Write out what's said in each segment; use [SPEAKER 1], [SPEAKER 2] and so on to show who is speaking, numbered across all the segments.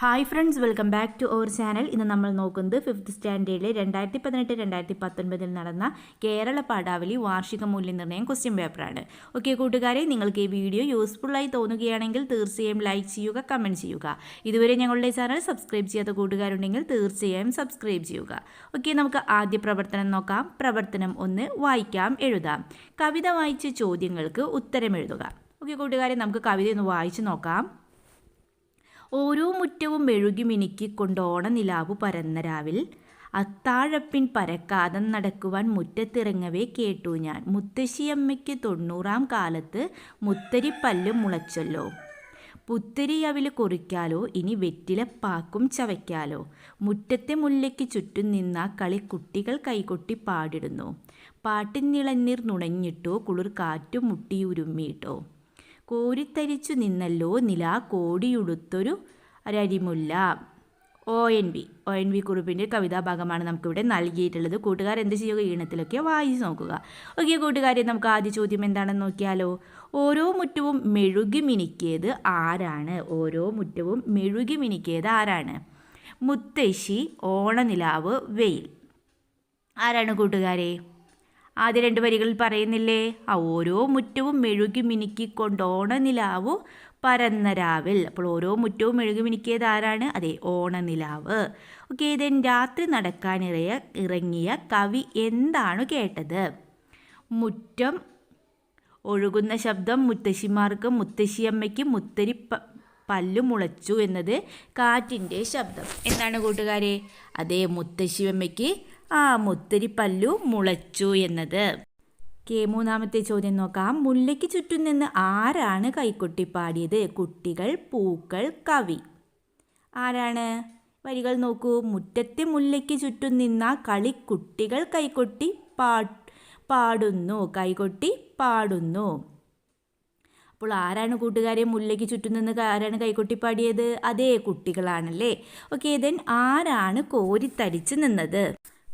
[SPEAKER 1] Hi friends, welcome back to our channel. ഇന്ന് നമ്മൾ നോക്കുന്നത് 5th സ്റ്റാൻഡേർഡിലെ 2018-2019 നടന്ന കേരള പാഠാവലി വാർഷിക മൂല്യനിർണ്ണയം ക്വസ്റ്റ്യൻ പേപ്പറാണ്. ഓക്കെ കൂട്ടുകാരെ, നിങ്ങൾക്ക് ഈ വീഡിയോ യൂസ്ഫുള്ളായി തോന്നുകയാണെങ്കിൽ തീർച്ചയായും ലൈക്ക് ചെയ്യുക, കമൻറ്റ് ചെയ്യുക. ഇതുവരെ ഞങ്ങളുടെ ചാനൽ സബ്സ്ക്രൈബ് ചെയ്യാത്ത കൂട്ടുകാരുണ്ടെങ്കിൽ തീർച്ചയായും സബ്സ്ക്രൈബ് ചെയ്യുക. ഓക്കെ, നമുക്ക് ആദ്യ പ്രവർത്തനം നോക്കാം. പ്രവർത്തനം 1, വായിക്കാം എഴുതാം. കവിത വായിച്ച ചോദ്യങ്ങൾക്ക് ഉത്തരം എഴുതുക. ഓക്കെ കൂട്ടുകാരെ, നമുക്ക് കവിത ഒന്ന് വായിച്ച് നോക്കാം. ഓരോ മുറ്റവും മെഴുകി മിനുക്കിക്കൊണ്ട് ഓണനിലാവു പരന്ന രാവിൽ അത്താഴപ്പിൻ പരക്കാതം നടക്കുവാൻ മുറ്റത്തിറങ്ങവേ കേട്ടു ഞാൻ. മുത്തശ്ശിയമ്മയ്ക്ക് 90-ാം കാലത്ത് മുത്തരിപ്പല്ല് മുളച്ചല്ലോ. പുത്തരിയവിൽ കുറിക്കാലോ, ഇനി വെറ്റിലപ്പാക്കും ചവയ്ക്കാലോ. മുറ്റത്തെ മുല്ലയ്ക്ക് ചുറ്റും നിന്ന കളിക്കുട്ടികൾ കൈകൊട്ടി പാടിടുന്നു. പാട്ടിന്നിളനീർ നുണഞ്ഞിട്ടോ, കുളിർ കാറ്റു മുട്ടിയുരുമ്മിയിട്ടോ. കോരിത്തരിച്ചു നിന്നല്ലോ നിലാ കോടിയുടുത്തൊരു അരിമുല്ല. ഒ.എൻ.വി. കുറുപ്പിൻ്റെ കവിതാഭാഗമാണ് നമുക്കിവിടെ നൽകിയിട്ടുള്ളത്. കൂട്ടുകാർ എന്ത് ചെയ്യുക? ഈണത്തിലൊക്കെ വായിച്ച് നോക്കുക. ഓക്കെ കൂട്ടുകാരെ, നമുക്ക് ആദ്യ ചോദ്യം എന്താണെന്ന് നോക്കിയാലോ. ഓരോ മുറ്റവും മെഴുകി മിനുക്കിയത് ആരാണ്? ഓരോ മുറ്റവും മെഴുകി മിനുക്കിയത് ആരാണ്? മുത്തശ്ശി, ഓണനിലാവ്, വെയിൽ. ആരാണ് കൂട്ടുകാരെ? ആദ്യ 2 വരികളിൽ പറയുന്നില്ലേ? ഓരോ മുറ്റവും മെഴുകി മിനുക്കിക്കൊണ്ട് ഓണനിലാവു പരന്ന രാവിൽ. അപ്പോൾ ഓരോ മുറ്റവും മെഴുകി മിനുക്കിയത് ആരാണ്? അതെ, ഓണനിലാവ്. ഓക്കെ, ദെൻ രാത്രി ഇറങ്ങിയ കവി എന്താണ് കേട്ടത്? മുറ്റം ഒഴുകുന്ന ശബ്ദം, മുത്തശ്ശിമാർക്ക് മുത്തശ്ശിയമ്മയ്ക്ക് മുത്തരി പല്ലു മുളച്ചു എന്നത് കാറ്റിൻ്റെ ശബ്ദം. എന്താണ് കൂട്ടുകാരെ? അതേ, മുത്തശ്ശിയമ്മയ്ക്ക് മുത്തരി പല്ലു മുളച്ചു എന്നത്. മൂന്നാമത്തെ ചോദ്യം നോക്കാം. മുല്ലയ്ക്ക് ചുറ്റും നിന്ന് ആരാണ് കൈകൊട്ടി പാടിയത്? കുട്ടികൾ, പൂക്കൾ, കവി. ആരാണ്? വരികൾ നോക്കൂ. മുറ്റത്തെ മുല്ലയ്ക്ക് ചുറ്റും നിന്ന കളിക്കുട്ടികൾ കൈകൊട്ടി പാടുന്നു. കൈകൊട്ടി പാടുന്നു. അപ്പോൾ ആരാണ് കൂട്ടുകാരെ മുല്ലയ്ക്ക് ചുറ്റും നിന്ന് ആരാണ് കൈകൊട്ടി പാടിയത്? അതേ, കുട്ടികളാണല്ലേ. ഓക്കെ, ദെൻ ആരാണ് കോരിത്തരിച്ച് നിന്നത്?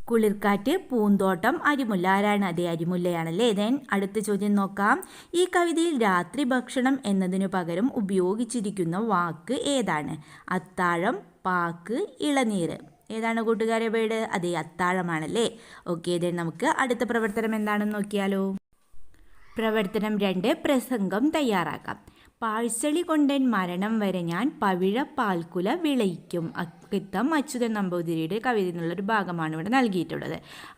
[SPEAKER 1] കുളിർക്കാറ്റ്, പൂന്തോട്ടം, അരിമുല്ല. ആരാണ്? അതേ, അരിമുല്ലയാണല്ലേ. ദെൻ അടുത്ത ചോദ്യം നോക്കാം. ഈ കവിതയിൽ രാത്രി ഭക്ഷണം എന്നതിനു പകരം ഉപയോഗിച്ചിരിക്കുന്ന വാക്ക് ഏതാണ്? അത്താഴം, പാക്ക്, ഇളനീർ. ഏതാണ് കൂട്ടുകാരെ വേർഡ്? അതേ, അത്താഴമാണല്ലേ. ഓക്കെ, ദെൻ നമുക്ക് അടുത്ത പ്രവർത്തനം എന്താണെന്ന് നോക്കിയാലോ. പ്രവർത്തനം 2, പ്രസംഗം തയ്യാറാക്കാം. പാഴ്സളി കൊണ്ടൻ മരണം വരെ ഞാൻ പവിഴ പാൽക്കുല വിളയിക്കും. അക്കിത്തം അച്യുതൻ നമ്പൂതിരിയുടെ കവിതയിൽ നിന്നുള്ളൊരു ഭാഗമാണ് ഇവിടെ നൽകിയിട്ടുള്ളത്.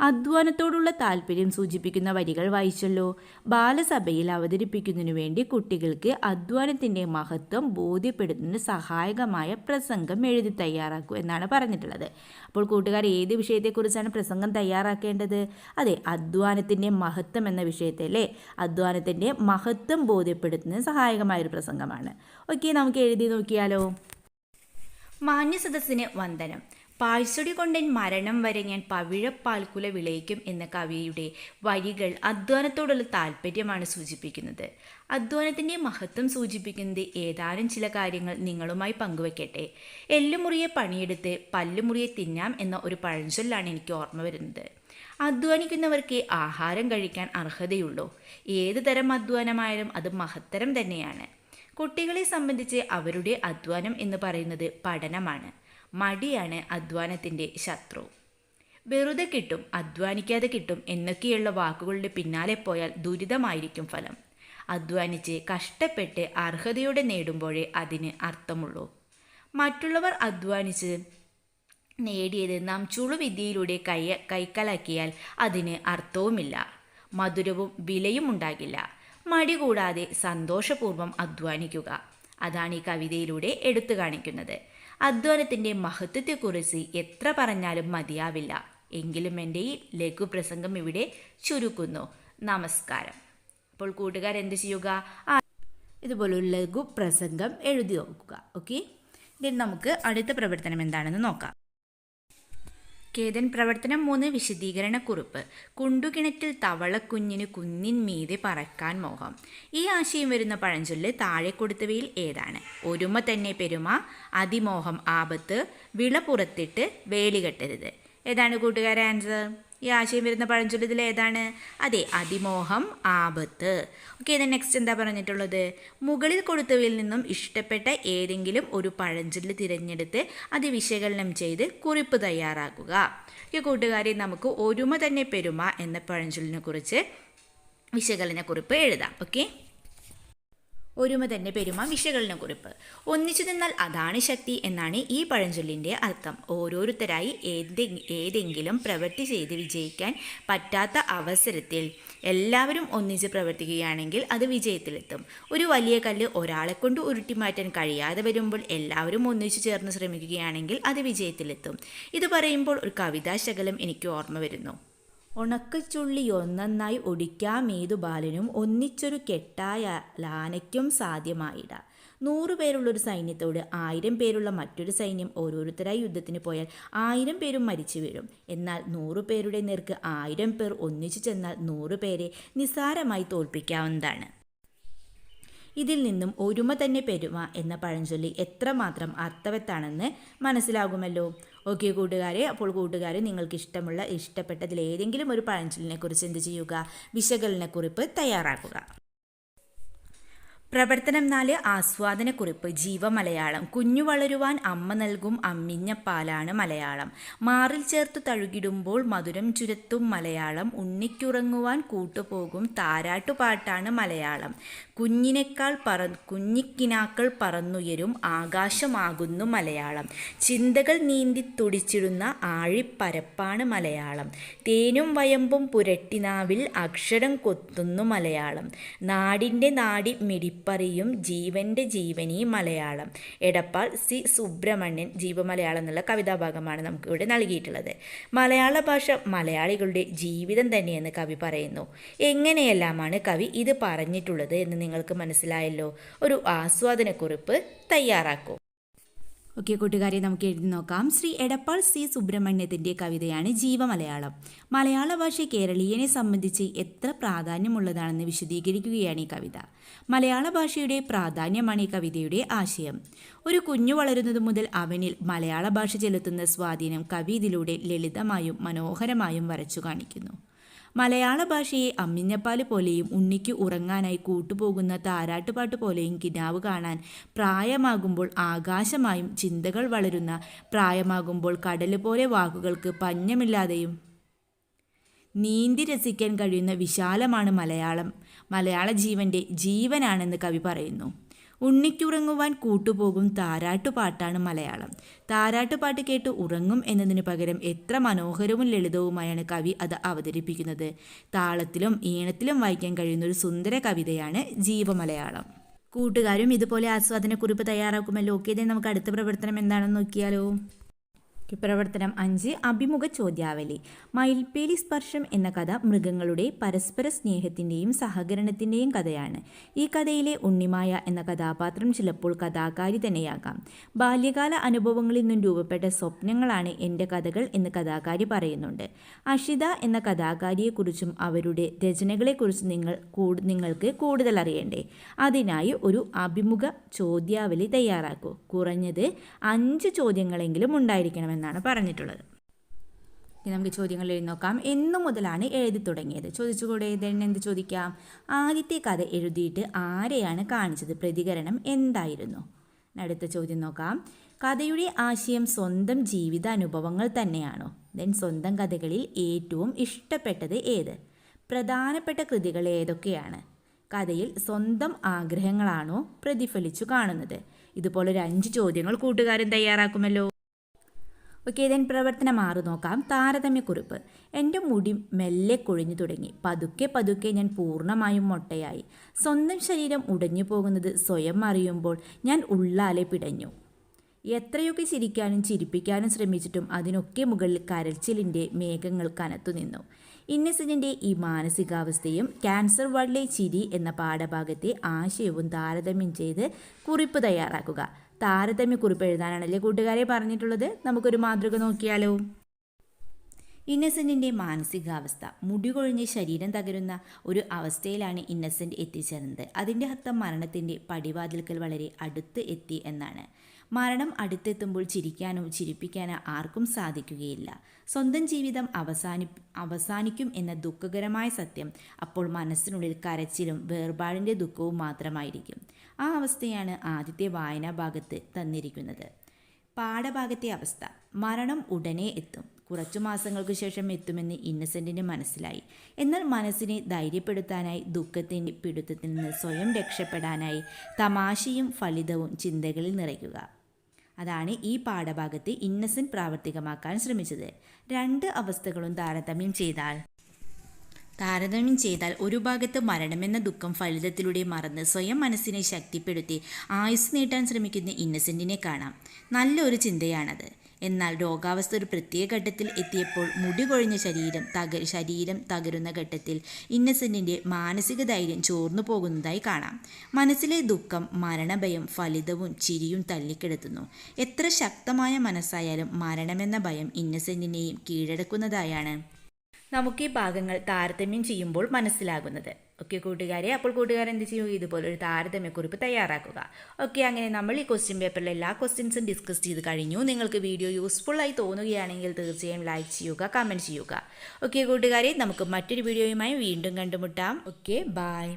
[SPEAKER 1] അധ്വാനത്തോടുള്ള താല്പര്യം സൂചിപ്പിക്കുന്ന വരികൾ വായിച്ചല്ലോ. ബാലസഭയിൽ അവതരിപ്പിക്കുന്നതിനു വേണ്ടി കുട്ടികൾക്ക് അധ്വാനത്തിൻ്റെ മഹത്വം ബോധ്യപ്പെടുത്തുന്നതിന് സഹായകമായ പ്രസംഗം എഴുതി തയ്യാറാക്കൂ എന്നാണ് പറഞ്ഞിട്ടുള്ളത്. അപ്പോൾ കൂട്ടുകാർ ഏത് വിഷയത്തെക്കുറിച്ചാണ് പ്രസംഗം തയ്യാറാക്കേണ്ടത്? അതെ, അധ്വാനത്തിൻ്റെ മഹത്വം എന്ന വിഷയത്തെ അല്ലേ. അധ്വാനത്തിൻ്റെ മഹത്വം ബോധ്യപ്പെടുത്തുന്നതിന് സഹായകമായൊരു പ്രസംഗമാണ്. ഓക്കെ, നമുക്ക് എഴുതി നോക്കിയാലോ. മാന്യ സദസ്സിന് വന്ദനം. പാഴ്സടി കൊണ്ടൻ മരണം വരെ ഞാൻ പവിഴപ്പാൽക്കുല വിളയിക്കും എന്ന കവിയുടെ വരികൾ അധ്വാനത്തോടുള്ള താല്പര്യമാണ് സൂചിപ്പിക്കുന്നത്. അധ്വാനത്തിൻ്റെ മഹത്വം സൂചിപ്പിക്കുന്നത് ഏതാനും ചില കാര്യങ്ങൾ നിങ്ങളുമായി പങ്കുവെക്കട്ടെ. എല്ലുമുറിയെ പണിയെടുത്ത് പല്ലുമുറിയെ തിന്നാം എന്ന ഒരു പഴഞ്ചൊല്ലാണ് എനിക്ക് ഓർമ്മ വരുന്നത്. അധ്വാനിക്കുന്നവർക്ക് ആഹാരം കഴിക്കാൻ അർഹതയുള്ളൂ. ഏത് തരം അധ്വാനമായാലും അത് മഹത്തരം തന്നെയാണ്. കുട്ടികളെ സംബന്ധിച്ച് അവരുടെ അധ്വാനം എന്ന് പറയുന്നത് പഠനമാണ്. മടിയാണ് അധ്വാനത്തിൻ്റെ ശത്രു. വെറുതെ കിട്ടും, അധ്വാനിക്കാതെ കിട്ടും എന്നൊക്കെയുള്ള വാക്കുകളുടെ പിന്നാലെ പോയാൽ ദുരിതമായിരിക്കും ഫലം. അധ്വാനിച്ച് കഷ്ടപ്പെട്ട് അർഹതയോടെ നേടുമ്പോഴേ അതിന് അർത്ഥമുള്ളൂ. മറ്റുള്ളവർ അധ്വാനിച്ച് നേടിയത് നാം ചുളുവിദ്യയിലൂടെ കൈക്കലാക്കിയാൽ അതിന് അർത്ഥവുമില്ല, മധുരവും വിലയും ഉണ്ടാകില്ല. മടി കൂടാതെ സന്തോഷപൂർവ്വം അധ്വാനിക്കുക. അതാണ് ഈ കവിതയിലൂടെ എടുത്തു കാണിക്കുന്നത്. അധ്വാനത്തിൻ്റെ മഹത്വത്തെക്കുറിച്ച് എത്ര പറഞ്ഞാലും മതിയാവില്ല. എങ്കിലും എൻ്റെ ഈ ലഘുപ്രസംഗം ഇവിടെ ചുരുക്കുന്നു. നമസ്കാരം. അപ്പോൾ കൂട്ടുകാർ എന്ത് ചെയ്യുക? ഇതുപോലൊരു ലഘുപ്രസംഗം എഴുതി നോക്കുക. ഓക്കെ, ഇതിൽ നമുക്ക് അടുത്ത പ്രവർത്തനം എന്താണെന്ന് നോക്കാം. പ്രവർത്തനം 3, വിശദീകരണക്കുറിപ്പ്. കുണ്ടുകിണറ്റിൽ തവളക്കുഞ്ഞിന് കുന്നിൻ മീതെ പറക്കാൻ മോഹം. ഈ ആശയം വരുന്ന പഴഞ്ചൊല്ല് താഴെ കൊടുത്തവയിൽ ഏതാണ്? ഒരുമ തന്നെ പെരുമ, അതിമോഹം ആപത്ത്, വിള പുറത്തിട്ട് വേലി കെട്ടരുത്. ഏതാണ് കൂട്ടുകാരെ ആൻസർ? ഈ ആശയം വരുന്ന പഴഞ്ചൊല്ല് ഇതിൽ ഏതാണ്? അതെ, അതിമോഹം ആപത്ത്. ഓക്കെ, ഇത് നെക്സ്റ്റ് എന്താ പറഞ്ഞിട്ടുള്ളത്? മുകളിൽ കൊടുത്തവയിൽ നിന്നും ഇഷ്ടപ്പെട്ട ഏതെങ്കിലും ഒരു പഴഞ്ചൊല്ല് തിരഞ്ഞെടുത്ത് അത് വിശകലനം ചെയ്ത് കുറിപ്പ് തയ്യാറാക്കുക. ഈ കൂട്ടുകാരെ, നമുക്ക് ഒരുമ തന്നെ പെരുമ എന്ന പഴഞ്ചൊല്ലിനെ കുറിച്ച് വിശകലനക്കുറിപ്പ് എഴുതാം. ഓക്കെ, ഒരുമ തന്നെ പെരുമ വിശകലനക്കുറിപ്പ്. ഒന്നിച്ചു നിന്നാൽ അതാണ് ശക്തി എന്നാണ് ഈ പഴഞ്ചൊല്ലിൻ്റെ അർത്ഥം. ഓരോരുത്തരായി ഏതെങ്കിലും പ്രവൃത്തി ചെയ്ത് വിജയിക്കാൻ പറ്റാത്ത അവസരത്തിൽ എല്ലാവരും ഒന്നിച്ച് പ്രവർത്തിക്കുകയാണെങ്കിൽ അത് വിജയത്തിലെത്തും. ഒരു വലിയ കല്ല് ഒരാളെ കൊണ്ട് ഉരുട്ടി മാറ്റാൻ കഴിയാതെ വരുമ്പോൾ എല്ലാവരും ഒന്നിച്ചു ചേർന്ന് ശ്രമിക്കുകയാണെങ്കിൽ അത് വിജയത്തിലെത്തും. ഇത് പറയുമ്പോൾ ഒരു കവിതാശകലം എനിക്ക് ഓർമ്മ വരുന്നു. ഉണക്കച്ചുള്ളി ഒന്നൊന്നായി ഒടിക്കാമേതു ബാലനും ഒന്നിച്ചൊരു കെട്ടായാലാനയ്ക്കും സാധ്യമായിട. 100 പേരുള്ളൊരു സൈന്യത്തോട് 1000 പേരുള്ള മറ്റൊരു സൈന്യം ഓരോരുത്തരായി യുദ്ധത്തിന് പോയാൽ 1000 പേരും മരിച്ചു വീഴും. എന്നാൽ 100 പേരുടെ നേർക്ക് 1000 പേർ ഒന്നിച്ചു ചെന്നാൽ 100 പേരെ നിസ്സാരമായി തോൽപ്പിക്കാവുന്നതാണ്. ഇതിൽ നിന്നും ഒരുമ തന്നെ പെരുമ എന്ന പഴഞ്ചൊല്ലി എത്രമാത്രം അർത്ഥവത്താണെന്ന് മനസ്സിലാകുമല്ലോ. ഓക്കെ കൂട്ടുകാരെ, അപ്പോൾ കൂട്ടുകാരെ നിങ്ങൾക്ക് ഇഷ്ടപ്പെട്ടതിൽ ഏതെങ്കിലും ഒരു പഴഞ്ചൊല്ലിനെ കുറിച്ച് എന്ത് ചെയ്യുക? വിശകലനക്കുറിപ്പ് തയ്യാറാക്കുക. പ്രവർത്തനം 4 ആസ്വാദനക്കുറിപ്പ്. ജീവമലയാളം. കുഞ്ഞു വളരുവാൻ അമ്മ നൽകും അമ്മിഞ്ഞ പാലാണ് മലയാളം. മാറിൽ ചേർത്തു തഴുകിടുമ്പോൾ മധുരം ചുരത്തും മലയാളം. ഉണ്ണിക്കുറങ്ങുവാൻ കൂട്ടുപോകും താരാട്ടുപാട്ടാണ് മലയാളം. കുഞ്ഞിക്കിനാക്കൾ പറന്നുയരും ആകാശമാകുന്നു മലയാളം. ചിന്തകൾ നീന്തി തുടിച്ചിടുന്ന ആഴിപ്പരപ്പാണ് മലയാളം. തേനും വയമ്പും പുരട്ടിനാവിൽ അക്ഷരം കൊത്തുന്നു മലയാളം. നാടിൻ്റെ നാടി മിടിപ്പറിയും ജീവൻ്റെ ജീവനീ മലയാളം. എടപ്പാൾ സി സുബ്രഹ്മണ്യൻ ജീവമലയാളം എന്നുള്ള കവിതാഭാഗമാണ് നമുക്കിവിടെ നൽകിയിട്ടുള്ളത്. മലയാള ഭാഷ മലയാളികളുടെ ജീവിതം തന്നെയെന്ന് കവി പറയുന്നു. എങ്ങനെയെല്ലാമാണ് കവി ഇത് പറഞ്ഞിട്ടുള്ളത് എന്ന് നിങ്ങൾക്ക് മനസ്സിലായല്ലോ. ഒരു ആസ്വാദനക്കുറിപ്പ് തയ്യാറാക്കൂ. ഓക്കെ കൂട്ടുകാരെ, നമുക്ക് എഴുതി നോക്കാം. ശ്രീ എടപ്പാൾ സി സുബ്രഹ്മണ്യത്തിൻ്റെ കവിതയാണ് ജീവമലയാളം. മലയാള ഭാഷ കേരളീയനെ സംബന്ധിച്ച് എത്ര പ്രാധാന്യമുള്ളതാണെന്ന് വിശദീകരിക്കുകയാണ് ഈ കവിത. മലയാള ഭാഷയുടെ പ്രാധാന്യമാണ് ഈ കവിതയുടെ ആശയം. ഒരു കുഞ്ഞു വളരുന്നത് മുതൽ അവനിൽ മലയാള ഭാഷ ചെലുത്തുന്ന സ്വാധീനം കവി ഇതിലൂടെ ലളിതമായും മനോഹരമായും വരച്ചു കാണിക്കുന്നു. മലയാള ഭാഷയെ അമ്മിഞ്ഞപ്പാല് പോലെയും ഉണ്ണിക്ക് ഉറങ്ങാനായി കൂട്ടുപോകുന്ന താരാട്ടുപാട്ട് പോലെയും കിനാവ് കാണാൻ പ്രായമാകുമ്പോൾ ആകാശമായും ചിന്തകൾ വളരുന്ന പ്രായമാകുമ്പോൾ കടല് പോലെ വാക്കുകൾക്ക് പഞ്ഞമില്ലാതെയും നീന്തി രസിക്കാൻ കഴിയുന്ന വിശാലമാണ് മലയാള ജീവൻ്റെ ജീവനാണെന്ന് കവി പറയുന്നു. ഉണ്ണിക്കുറങ്ങുവാൻ കൂട്ടുപോകും താരാട്ടുപാട്ടാണ് മലയാളം. താരാട്ടുപാട്ട് കേട്ട് ഉറങ്ങും എന്നതിന് പകരം എത്ര മനോഹരവും ലളിതവുമായാണ് കവി അത് അവതരിപ്പിക്കുന്നത്. താളത്തിലും ഈണത്തിലും വായിക്കാൻ കഴിയുന്ന ഒരു സുന്ദര കവിതയാണ് ജീവമലയാളം. കൂട്ടുകാരും ഇതുപോലെ ആസ്വാദനക്കുറിപ്പ് തയ്യാറാക്കുമല്ലോ. ഓക്കെ, നമുക്ക് അടുത്ത പ്രവർത്തനം എന്താണെന്ന് നോക്കിയാലോ. പ്രവർത്തനം 5 അഭിമുഖ ചോദ്യാവലി. മയിൽപ്പീലി സ്പർശം എന്ന കഥ മൃഗങ്ങളുടെ പരസ്പര സ്നേഹത്തിൻ്റെയും സഹകരണത്തിൻ്റെയും കഥയാണ്. ഈ കഥയിലെ ഉണ്ണിമായ എന്ന കഥാപാത്രം ചിലപ്പോൾ കഥാകാരി തന്നെയാകാം. ബാല്യകാല അനുഭവങ്ങളിൽ നിന്നും രൂപപ്പെട്ട സ്വപ്നങ്ങളാണ് എൻ്റെ കഥകൾ എന്ന് കഥാകാരി പറയുന്നുണ്ട്. അഷിത എന്ന കഥാകാരിയെക്കുറിച്ചും അവരുടെ രചനകളെക്കുറിച്ചും നിങ്ങൾക്ക് കൂടുതൽ അറിയണ്ടേ? അതിനായി ഒരു അഭിമുഖ ചോദ്യാവലി തയ്യാറാക്കൂ. കുറഞ്ഞത് 5 ചോദ്യങ്ങളെങ്കിലും ഉണ്ടായിരിക്കണമെന്ന് എന്നാണ് പറഞ്ഞിട്ടുള്ളത്. നമുക്ക് ചോദ്യങ്ങൾ എഴുതി നോക്കാം. എന്നു മുതലാണ് എഴുതി തുടങ്ങിയത്? ചോദിച്ചുകൂടെ? തന്നെ എന്ത് ചോദിക്കാം? ആദ്യത്തെ കഥ എഴുതിയിട്ട് ആരെയാണ് കാണിച്ചത്? പ്രതികരണം എന്തായിരുന്നു? അടുത്ത ചോദ്യം നോക്കാം. കഥയുടെ ആശയം സ്വന്തം ജീവിതാനുഭവങ്ങൾ തന്നെയാണോ? സ്വന്തം കഥകളിൽ ഏറ്റവും ഇഷ്ടപ്പെട്ടത് ഏത്? പ്രധാനപ്പെട്ട കൃതികൾ ഏതൊക്കെയാണ്? കഥയിൽ സ്വന്തം ആഗ്രഹങ്ങളാണോ പ്രതിഫലിച്ചു കാണുന്നത്? ഇതുപോലൊരു 5 ചോദ്യങ്ങൾ കൂട്ടുകാരൻ തയ്യാറാക്കുമല്ലോ. ഓക്കെ, പ്രവർത്തനം 6 നോക്കാം. താരതമ്യക്കുറിപ്പ്. എൻ്റെ മുടി മെല്ലെ കൊഴിഞ്ഞു തുടങ്ങി. പതുക്കെ ഞാൻ പൂർണ്ണമായും മൊട്ടയായി. സ്വന്തം ശരീരം ഉടഞ്ഞു പോകുന്നത് സ്വയം അറിയുമ്പോൾ ഞാൻ ഉള്ളാലെ പിടഞ്ഞു. എത്രയൊക്കെ ചിരിക്കാനും ചിരിപ്പിക്കാനും ശ്രമിച്ചിട്ടും അതിനൊക്കെ മുകളിൽ കരച്ചിലിൻ്റെ മേഘങ്ങൾ കനത്തുനിന്നു. ഇന്നസെന്റിൻ്റെ ഈ മാനസികാവസ്ഥയും ക്യാൻസർ വാർഡിലെ ചിരി എന്ന പാഠഭാഗത്തെ ആശയവും താരതമ്യം ചെയ്ത് കുറിപ്പ് തയ്യാറാക്കുക. താരതമ്യക്കുറിപ്പ് എഴുതാനാണല്ലേ കൂട്ടുകാരെ പറഞ്ഞിട്ടുള്ളത്. നമുക്കൊരു മാതൃക നോക്കിയാലോ. ഇന്നസെന്റിൻ്റെ മാനസികാവസ്ഥ. മുടി കൊഴിഞ്ഞ് ശരീരം തകരുന്ന ഒരു അവസ്ഥയിലാണ് ഇന്നസെന്റ് എത്തിച്ചേർന്നത്. അതിൻ്റെ അർത്ഥം മരണത്തിൻ്റെ പടിവാതിൽക്കൽ വളരെ അടുത്ത് എത്തി എന്നാണ്. മരണം അടുത്തെത്തുമ്പോൾ ചിരിക്കാനോ ചിരിപ്പിക്കാനോ ആർക്കും സാധിക്കുകയില്ല. സ്വന്തം ജീവിതം അവസാനിക്കും എന്ന ദുഃഖകരമായ സത്യം അപ്പോൾ മനസ്സിനുള്ളിൽ കരച്ചിലും വേർപാടിൻ്റെ ദുഃഖവും മാത്രമായിരിക്കും. ആ അവസ്ഥയാണ് ആദ്യത്തെ വായനാ ഭാഗത്ത് തന്നിരിക്കുന്നത്. പാഠഭാഗത്തെ അവസ്ഥ. മരണം ഉടനെ എത്തും. കുറച്ചു മാസങ്ങൾക്ക് ശേഷം എത്തുമെന്ന് ഇന്നസെൻറ്റിന് മനസ്സിലായി. എന്നാൽ മനസ്സിനെ ധൈര്യപ്പെടുത്താനായി ദുഃഖത്തിൻ്റെ പിടുത്തത്തിൽ നിന്ന് സ്വയം രക്ഷപ്പെടാനായി തമാശയും ഫലിതവും ചിന്തകളിൽ നിറയ്ക്കുക. അതാണ് ഈ പാഠഭാഗത്ത് ഇന്നസെൻറ്റ് പ്രാവർത്തികമാക്കാൻ ശ്രമിച്ചത്. രണ്ട് അവസ്ഥകളും താരതമ്യം ചെയ്താൽ ഒരു ഭാഗത്ത് മരണമെന്ന ദുഃഖം ഫലിതത്തിലൂടെ മറന്ന് സ്വയം മനസ്സിനെ ശക്തിപ്പെടുത്തി ആയുസ് നീട്ടാൻ ശ്രമിക്കുന്ന ഇന്നസെൻറ്റിനെ കാണാം. നല്ലൊരു ചിന്തയാണത്. എന്നാൽ രോഗാവസ്ഥ ഒരു പ്രത്യേക ഘട്ടത്തിൽ എത്തിയപ്പോൾ മുടി കൊഴിഞ്ഞ ശരീരം തകരുന്ന ഘട്ടത്തിൽ ഇന്നസെൻറ്റിൻ്റെ മാനസിക ധൈര്യം ചോർന്നു പോകുന്നതായി കാണാം. മനസ്സിലെ ദുഃഖം, മരണഭയം ഫലിതവും ചിരിയും തല്ലിക്കെടുത്തുന്നു. എത്ര ശക്തമായ മനസ്സായാലും മരണമെന്ന ഭയം ഇന്നസെൻറ്റിനെയും കീഴടക്കുന്നതായാണ് നമുക്ക് ഈ ഭാഗങ്ങൾ താരതമ്യം ചെയ്യുമ്പോൾ മനസ്സിലാകുന്നത്. ഓക്കെ കൂട്ടുകാരെ, അപ്പോൾ കൂട്ടുകാർ എന്ത് ചെയ്യുക? ഇതുപോലൊരു താരതമ്യക്കുറിപ്പ് തയ്യാറാക്കുക. ഓക്കെ, അങ്ങനെ നമ്മൾ ഈ ക്വസ്റ്റ്യൻ പേപ്പറിൽ എല്ലാ ക്വസ്റ്റ്യൻസും ഡിസ്കസ് ചെയ്ത് കഴിഞ്ഞു. നിങ്ങൾക്ക് വീഡിയോ യൂസ്ഫുള്ളായി തോന്നുകയാണെങ്കിൽ തീർച്ചയായും ലൈക്ക് ചെയ്യുക, കമൻറ്റ് ചെയ്യുക. ഓക്കെ കൂട്ടുകാരെ, നമുക്ക് മറ്റൊരു വീഡിയോയുമായി വീണ്ടും കണ്ടുമുട്ടാം. Okay, by.